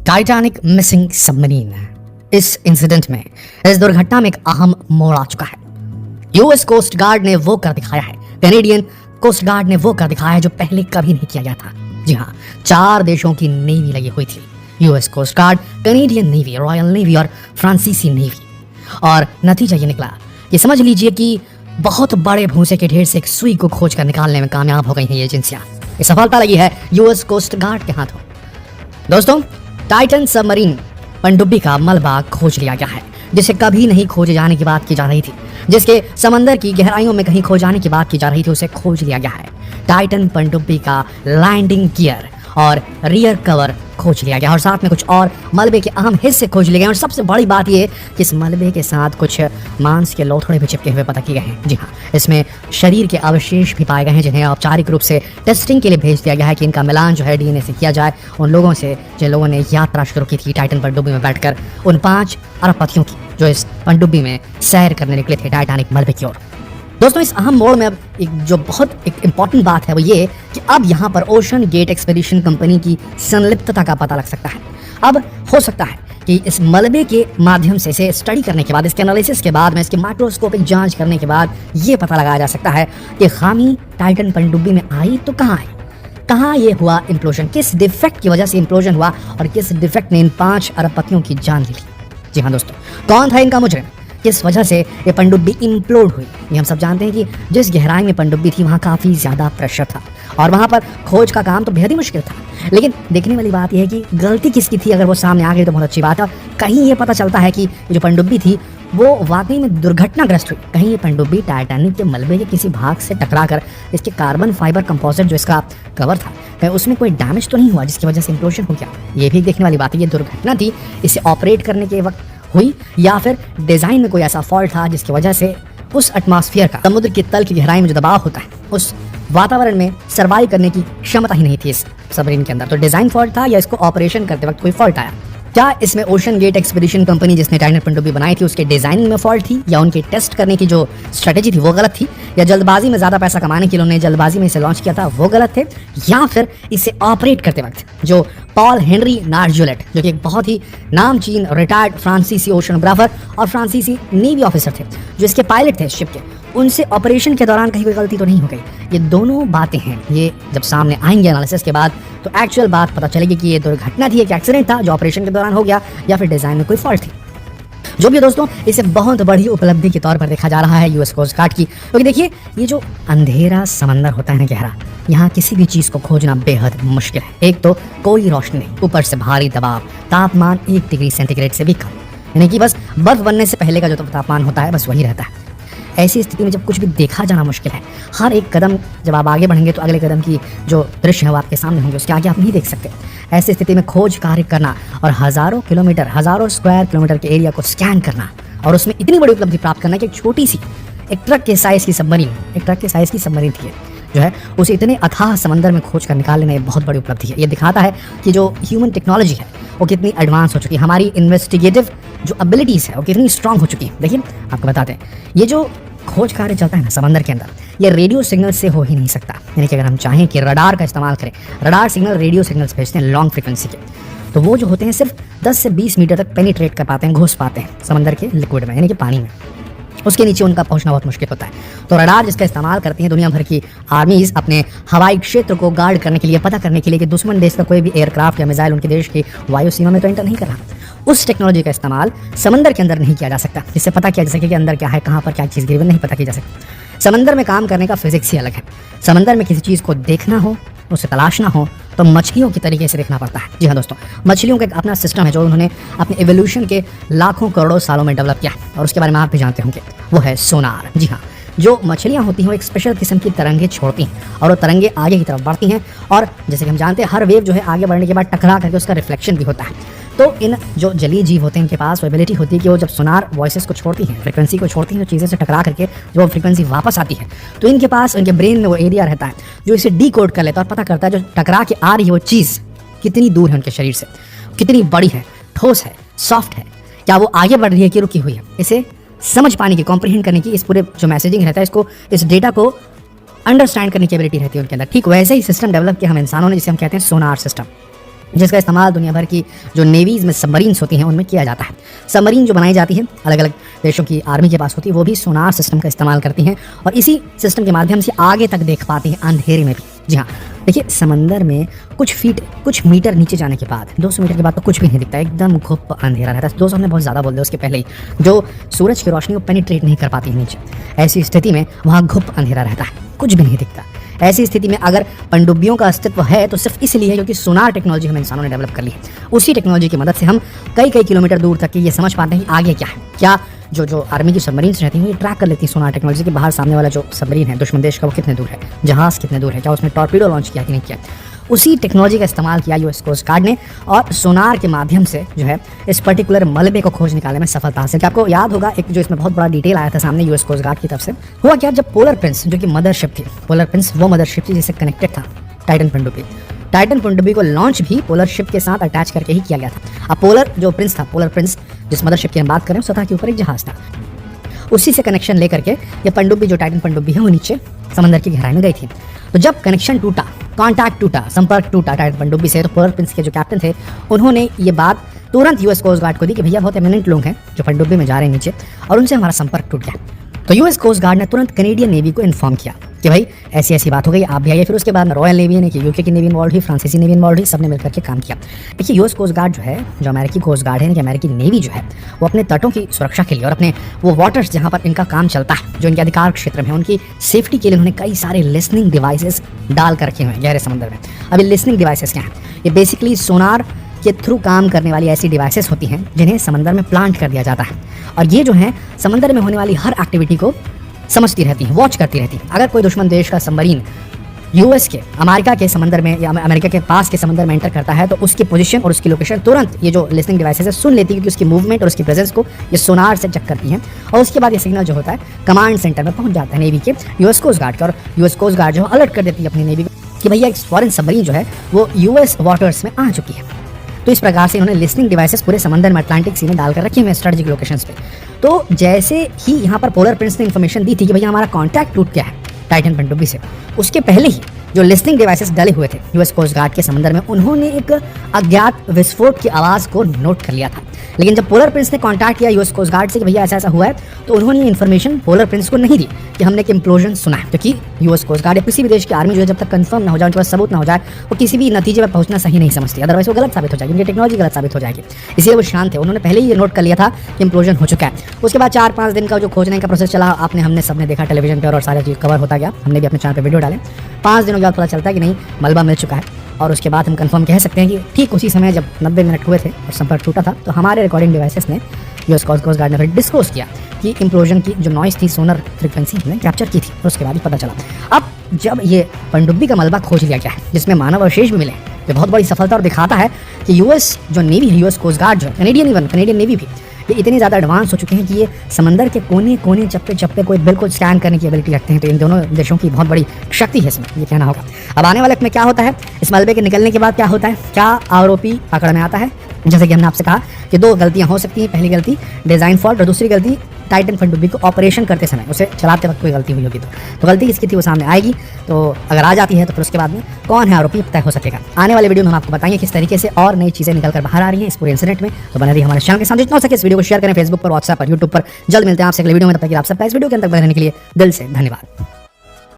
Titanic missing submarine. इस incident में, इस दुर्घटना में एक अहम मोड़ आ चुका है। यूएस कोस्ट गार्ड ने वो कर दिखाया है, कैनेडियन कोस्ट गार्ड ने वो कर दिखाया है जो पहले कभी नहीं किया गया था। जी हाँ, 4 देशों की नेवी लगी हुई थी, US coast guard, Canadian navy, royal navy और फ्रांसीसी नेवी। और नतीजा ये निकला, ये समझ लीजिए कि बहुत बड़े भूसे के ढेर से एक सुई को खोज कर निकालने में कामयाब हो गई हैं ये एजेंसियां। ये सफलता लगी है यूएस कोस्ट गार्ड के हाथों। दोस्तों, टाइटन सबमरीन पनडुब्बी का मलबा खोज लिया गया है, जिसे कभी नहीं खोजे जाने की बात की जा रही थी, जिसके समंदर की गहराइयों में कहीं खो जाने की बात की जा रही थी, उसे खोज लिया गया है। टाइटन पनडुब्बी का लैंडिंग गियर और रियर कवर खोज लिया गया और साथ में कुछ और मलबे के अहम हिस्से खोज लिए गए। और सबसे बड़ी बात यह कि इस मलबे के साथ कुछ मांस के लोथड़े भी चिपके हुए पता किए गए हैं। जी हाँ, इसमें शरीर के अवशेष भी पाए गए हैं, जिन्हें औपचारिक रूप से टेस्टिंग के लिए भेज दिया गया है कि इनका मिलान जो है डीएनए से किया जाए उन लोगों से जिन लोगों ने यात्रा शुरू की थी टाइटन पनडुब्बी में बैठकर, उन 5 अरबपतियों की जो इस पनडुब्बी में सैर करने निकले थे टाइटैनिक मलबे की ओर। दोस्तों, इस अहम मोड़ में अब एक इम्पॉर्टेंट बात है वो ये कि अब यहाँ पर ओशन गेट एक्सपीडिशन कंपनी की संलिप्तता का पता लग सकता है। अब हो सकता है कि इस मलबे के माध्यम से इसे स्टडी करने के बाद, इसके एनालिसिस के बाद में, इसके माइक्रोस्कोपिक जांच करने के बाद ये पता लगाया जा सकता है कि खामी टाइटन पनडुब्बी में आई तो कहाँ आई, कहाँ ये हुआ इम्प्लोजन, किस डिफेक्ट की वजह से इम्प्लोजन हुआ और किस डिफेक्ट ने इन 5 अरबपतियों की जान ली। जी हाँ दोस्तों, कौन था इनका मुजरिम, किस वजह से ये पनडुब्बी इम्प्लोड हुई। ये हम सब जानते हैं कि जिस गहराई में पनडुब्बी थी वहाँ काफ़ी ज़्यादा प्रेशर था और वहाँ पर खोज का काम तो बेहद ही मुश्किल था। लेकिन देखने वाली बात यह है कि गलती किसकी थी। अगर वो सामने आ गई तो बहुत अच्छी बात है। कहीं ये पता चलता है कि जो पनडुब्बी थी वो वाकई में दुर्घटनाग्रस्त हुई, कहीं ये पनडुब्बी टाइटैनिक के मलबे के किसी भाग से टकराकर इसके कार्बन फाइबर कंपोजिट जो इसका कवर था, कहीं उसमें कोई डैमेज तो नहीं हुआ जिसकी वजह से इम्प्लोजन हो गया। ये भी देखने वाली बात है। ये दुर्घटना थी, इसे ऑपरेट करने के वक्त हुई या फिर डिजाइन में कोई ऐसा फॉल्ट था जिसकी वजह से उस एटमॉस्फेयर का, समुद्र की तल की गहराई में जो दबाव होता है, उस वातावरण में सर्वाइव करने की क्षमता ही नहीं थी इस सबमरीन के अंदर। तो डिजाइन फॉल्ट था या इसको ऑपरेशन करते वक्त कोई फॉल्ट आया। क्या इसमें ओशन गेट एक्सपीडिशन कंपनी जिसने टाइटन पनडुब्बी बनाई थी उसके डिजाइन में फॉल्ट थी, या उनके टेस्ट करने की जो स्ट्रेटेजी थी वो गलत थी, या जल्दबाजी में ज्यादा पैसा कमाने के लिए उन्होंने जल्दबाजी में इसे लॉन्च किया था वो गलत थे, या फिर इसे ऑपरेट करते वक्त जो पॉल हेनरी नार्जुलेट, जो कि एक बहुत ही नामचीन रिटायर्ड फ्रांसीसी ओशनोग्राफर और फ्रांसीसी नेवी ऑफिसर थे, जो इसके पायलट थे शिप के, उनसे ऑपरेशन के दौरान कहीं कोई गलती तो नहीं हो गई। ये दोनों बातें हैं, ये जब सामने आएंगे एनालिसिस के बाद तो एक्चुअल बात पता चलेगी कि ये दुर्घटना थी, एक एक्सीडेंट था जो ऑपरेशन के दौरान हो गया, या फिर डिजाइन में कोई फॉल्ट थी। जो भी दोस्तों, इसे बहुत बड़ी उपलब्धि के तौर पर देखा जा रहा है यूएस कोस्ट गार्ड की, क्योंकि देखिए ये जो अंधेरा समंदर होता है ना गहरा, यहाँ किसी भी चीज को खोजना बेहद मुश्किल है। एक तो कोई रोशनी नहीं, ऊपर से भारी दबाव, तापमान 1 डिग्री सेंटीग्रेड से भी कम, यानी कि बस बर्फ बनने से पहले का जो तापमान होता है बस वही रहता है। ऐसी स्थिति में जब कुछ भी देखा जाना मुश्किल है, हर एक कदम जब आप आगे बढ़ेंगे तो अगले कदम की जो दृश्य है वो आपके सामने होंगे, उसके आगे आप नहीं देख सकते। ऐसी स्थिति में खोज कार्य करना और हजारों स्क्वायर किलोमीटर के एरिया को स्कैन करना और उसमें इतनी बड़ी उपलब्धि प्राप्त करना कि एक छोटी सी एक ट्रक के साइज की सबमरीन थी जो है उसे इतने अथाह समंदर में खोज कर निकाल लेना, ये बहुत बड़ी उपलब्धि है। ये दिखाता है कि जो ह्यूमन टेक्नोलॉजी है वो कितनी एडवांस हो चुकी है, हमारी इन्वेस्टिगेटिव जो एबिलिटीज़ है वो कितनी स्ट्रांग हो चुकी है। देखिए आपको बताते हैं, ये जो खोज कार्य चलता है ना समंदर के अंदर, ये रेडियो सिग्नल से हो ही नहीं सकता। यानी कि अगर हम चाहें कि रडार का इस्तेमाल करें, रडार सिग्नल रेडियो सिग्नल्स भेजते हैं लॉन्ग फ्रिक्वेंसी के, तो वो जो होते हैं सिर्फ 10 से 20 मीटर तक पेनिट्रेट कर पाते हैं, घुस पाते हैं समंदर के लिक्विड में, यानी कि पानी में। उसके नीचे उनका पहुंचना बहुत मुश्किल होता है। तो रडार जिसका इस्तेमाल करती हैं दुनिया भर की आर्मीज अपने हवाई क्षेत्र को गार्ड करने के लिए, पता करने के लिए कि दुश्मन देश का कोई भी एयरक्राफ्ट या मिसाइल उनके देश की वायु सीमा में तो एंटर नहीं कर रहा, उस टेक्नोलॉजी का इस्तेमाल समंदर के अंदर नहीं किया जा सकता, जिससे पता किया जा सके कि अंदर क्या है, कहाँ पर क्या चीज़ गिरी हुई, नहीं पता की जा सकती। समंदर में काम करने का फिजिक्स ही अलग है। समंदर में किसी चीज़ को देखना हो, उसे तलाशना हो तो मछलियों की तरीके से देखना पड़ता है। जी हाँ दोस्तों, मछलियों का एक अपना सिस्टम है जो उन्होंने अपने एवोल्यूशन के लाखों करोड़ों सालों में डेवलप किया है और उसके बारे में आप भी जानते होंगे, वो है सोनार। जी हाँ, जो मछलियाँ होती हैं वो एक स्पेशल किस्म की तरंगे छोड़ती हैं और वो तरंगे आगे की तरफ बढ़ती हैं, और जैसे कि हम जानते हैं हर वेव जो है आगे बढ़ने के बाद टकरा करके उसका रिफ्लेक्शन भी होता है। तो इन जो जलीय जीव होते हैं इनके पास वो एबिलिटी होती है कि वो जब सोनार वॉइसेस को छोड़ती हैं, फ्रिक्वेंसी को छोड़ती हैं, तो चीज़ें से टकरा करके जो फ्रिक्वेंसी वापस आती है तो इनके पास, इनके ब्रेन में वो एरिया रहता है जो इसे डीकोड कर लेता है और पता करता है जो टकरा के आ रही है वो चीज़ कितनी दूर है उनके शरीर से, कितनी बड़ी है, ठोस है, सॉफ्ट है, क्या वो आगे बढ़ रही है कि रुकी हुई है। इसे समझ पाने की, कॉम्प्रीहेंड करने की, इस पूरे जो मैसेजिंग रहता है इसको, इस डेटा को अंडरस्टैंड करने की एबिलिटी रहती है उनके अंदर। ठीक वैसे ही सिस्टम डेवलप किया हम इंसानों ने, जिसे हम कहते हैं सोनार सिस्टम। जिसका इस्तेमाल दुनिया भर की जो नेवीज़ में सबमरीन्स होती हैं उनमें किया जाता है। सबमरीन जो बनाई जाती है अलग अलग देशों की आर्मी के पास होती है, वो भी सोनार सिस्टम का इस्तेमाल करती हैं और इसी सिस्टम के माध्यम से आगे तक देख पाती हैं अंधेरे में भी। जी हाँ, देखिए समंदर में कुछ मीटर नीचे जाने के बाद 200 मीटर के बाद तो कुछ भी नहीं दिखता, एकदम घुप अंधेरा रहता है। 200 हमने बहुत ज़्यादा बोल दिया उसके पहले ही, जो सूरज की रोशनी को पेनिट्रेट नहीं कर पाती है नीचे। ऐसी स्थिति में वहाँ घुप अंधेरा रहता है, कुछ भी नहीं दिखता। ऐसी स्थिति में अगर पनडुब्बियों का अस्तित्व है तो सिर्फ इसलिए है क्योंकि सोनार टेक्नोलॉजी हम इंसानों ने डेवलप कर ली है। उसी टेक्नोलॉजी की मदद से हम कई किलोमीटर दूर तक ये समझ पाते हैं कि आगे क्या है। क्या जो आर्मी की सबमरीन्स रहती हैं ये ट्रैक कर लेती हैं सोनार टेक्नोलॉजी के बाहर सामने वाला जो सबमरीन है दुश्मन देश का, वो कितने दूर है, जहाज़ कितने दूर है, क्या उसने टॉर्पीडो लॉन्च किया कि नहीं किया। उसी टेक्नोलॉजी का इस्तेमाल किया यूएस कोस्ट गार्ड ने और सोनार के माध्यम से जो है इस पर्टिकुलर मलबे को खोज निकालने में सफलता हासिल की। आपको याद होगा एक जो इसमें बहुत बड़ा डिटेल आया था सामने यूएस कोस्ट गार्ड की तरफ से, हुआ क्या, जब पोलर प्रिंस जो कि मदरशिप थी, पोलर प्रिंस वो मदरशिप थी जिससे कनेक्टेड था टाइटन पनडुब्बी को लॉन्च भी पोलर शिप के साथ अटैच करके ही किया गया था। अब पोलर प्रिंस जिस मदरशिप की हम बात करें सतह के ऊपर एक जहाज था, उसी से कनेक्शन लेकर के ये पनडुब्बी जो टाइटन पनडुब्बी है वो नीचे समंदर की गहराई में गई थी। तो जब कनेक्शन टूटा, कांटेक्ट टूटा, संपर्क टूटा टाइटन पनडुब्बी से, तो पोलर प्रिंस के जो कैप्टन थे उन्होंने ये बात तुरंत यूएस कोस्ट गार्ड को दी कि भैया बहुत एमिनेंट लोग हैं जो पनडुब्बी में जा रहे हैं नीचे और उनसे हमारा संपर्क टूट गया। तो यूएस कोस्ट गार्ड ने तुरंत कनेडियन नेवी को इन्फॉर्म किया कि भाई ऐसी बात हो गई, आप भी आइए। फिर उसके बाद रॉयल नेवी यानी कि यूके की नेवी इन्वॉल्व हुई, फ्रांसीसी नेवी इन्वॉल्व हुई, सबने मिलकर के काम किया। देखिए यूएस कोस्ट गार्ड जो है, जो अमेरिकी कोस्ट गार्ड है यानी कि अमेरिकी नेवी जो है, वो अपने तटों की सुरक्षा के लिए और अपने वो वाटर्स जहाँ पर इनका काम चलता है, जो इनके अधिकार क्षेत्र में, उनकी सेफ्टी के लिए उन्होंने कई सारे लिसनिंग डिवाइसेस डाल कर रखे हुए हैं गहरे समंदर में। अब ये लिसनिंग डिवाइसेस क्या हैं? ये बेसिकली सोनार के थ्रू काम करने वाली ऐसी डिवाइसेस होती हैं जिन्हें समंदर में प्लांट कर दिया जाता है और ये जो है समंदर में होने वाली हर एक्टिविटी को समझती रहती है, वॉच करती रहती है। अगर कोई दुश्मन देश का सबमरीन यूएस के अमेरिका के समंदर में या अमेरिका के पास के समंदर में एंटर करता है तो उसकी पोजीशन और उसकी लोकेशन तुरंत ये जो लिसनिंग डिवाइसेस है सुन लेती है, क्योंकि उसकी मूवमेंट और उसकी प्रेजेंस को ये सोनार से चेक करती हैं और उसके बाद ये सिग्नल जो होता है कमांड सेंटर में पहुंच जाता है नेवी के यूएस कोस्ट गार्ड का, और यूएस कोस्ट गार्ड जो अलर्ट कर देती है अपनी नेवी को कि भैया एक फॉरेन सबमरीन जो है वो यूएस वाटर्स में आ चुकी है। तो इस प्रकार से इन्होंने लिसनिंग डिवाइसेस पूरे समंदर में अटलांटिक सी में डालकर रखे हुए स्ट्रेटेजिक लोकेशंस पे। तो जैसे ही यहाँ पर पोलर प्रिंस ने इन्फॉर्मेशन दी थी कि भैया हमारा कॉन्टैक्ट टूट गया है टाइटन पनडुब्बी से, उसके पहले ही जो लिसनिंग डिवाइसेस डले हुए थे यूएस कोस्ट गार्ड के समंदर में, उन्होंने एक अज्ञात विस्फोट की आवाज़ को नोट कर लिया था। लेकिन जब पोलर प्रिंस ने कांटेक्ट किया यूएस कोस्ट गार्ड से कि भैया ऐसा हुआ है, तो उन्होंने ये इन्फॉर्मेशन पोलर प्रिंस को नहीं दी कि हमने एक इम्प्लोजन सुना है, क्योंकि यूएस कोस्ट गार्ड या किसी भी देश की आर्मी जो है जब तक कंफर्म ना हो जाए, उनके पास सबूत ना हो जाए, वो किसी भी नतीजे पर पहुंचना सही नहीं समझती, अदरवाइज वो गलत साबित हो जाएगी, उनकी टेक्नोलॉजी गलत साबित हो जाएगी। इसलिए वो शांत थे, उन्होंने पहले ही ये नोट कर लिया था कि इम्प्लोजन हो चुका है। उसके बाद 4-5 दिन का जो खोजने का प्रोसेस चला, हमने सबने देखा टेलीविजन पर और सारा चीज़ कवर होता गया, हमने भी अपने चैनल पर वीडियो डाले। 5 दिनों के बाद पता चलता है कि नहीं, मलबा मिल चुका है और उसके बाद हम कंफर्म कह सकते हैं कि ठीक उसी समय जब 90 मिनट हुए थे और संपर्क टूटा था, तो हमारे रिकॉर्डिंग डिवाइसेस ने यूएस कोस्ट गार्ड ने फिर डिस्क्लोज किया कि इम्प्लोजन की जो नॉइस थी सोनर फ्रीक्वेंसी हमने कैप्चर की थी, और उसके बाद ही पता चला। अब जब ये पनडुब्बी का मलबा खोज लिया गया है जिसमें मानव अवशेष भी मिले, ये बहुत बड़ी सफलता और दिखाता है कि यूएस जो नेवी है, यूएस कोस्ट गार्ड जो कनेडियन नेवी भी, ये इतनी ज़्यादा एडवांस हो चुके हैं कि ये समंदर के कोने चप्पे को बिल्कुल स्कैन करने की एबिलिटी रखते हैं। तो इन दोनों देशों की बहुत बड़ी शक्ति है इसमें, ये कहना होगा। अब आने वाले में क्या होता है, इस मलबे के निकलने के बाद क्या होता है, क्या आरोपी पकड़ में आता है। जैसे कि हमने आपसे कहा कि 2 गलतियां हो सकती हैं, पहली गलती डिज़ाइन फॉल्ट और दूसरी गलती टाइटन पनडुब्बी को ऑपरेशन करते समय, उसे चलाते वक्त कोई गलती हुई होगी तो गलती किसकी थी वो सामने आएगी। तो अगर आ जाती है तो फिर उसके बाद में कौन है आरोपी तय हो सकेगा। आने वाले वीडियो में हम आपको बताएंगे किस तरीके से और नई चीज़ें निकल कर बाहर आ रही हैं इस पूरे इंसिडेंट में। तो बने रहिए हमारे चैनल के साथ, जितना हो सके इस वीडियो को शेयर करें फेसबुक पर, व्हाट्सएप पर, यूट्यूब पर। जल्द मिलते हैं आपसे अगले वीडियो में, तब तक आप सबका इस वीडियो के अंदर बने रहने के लिए दिल से धन्यवाद।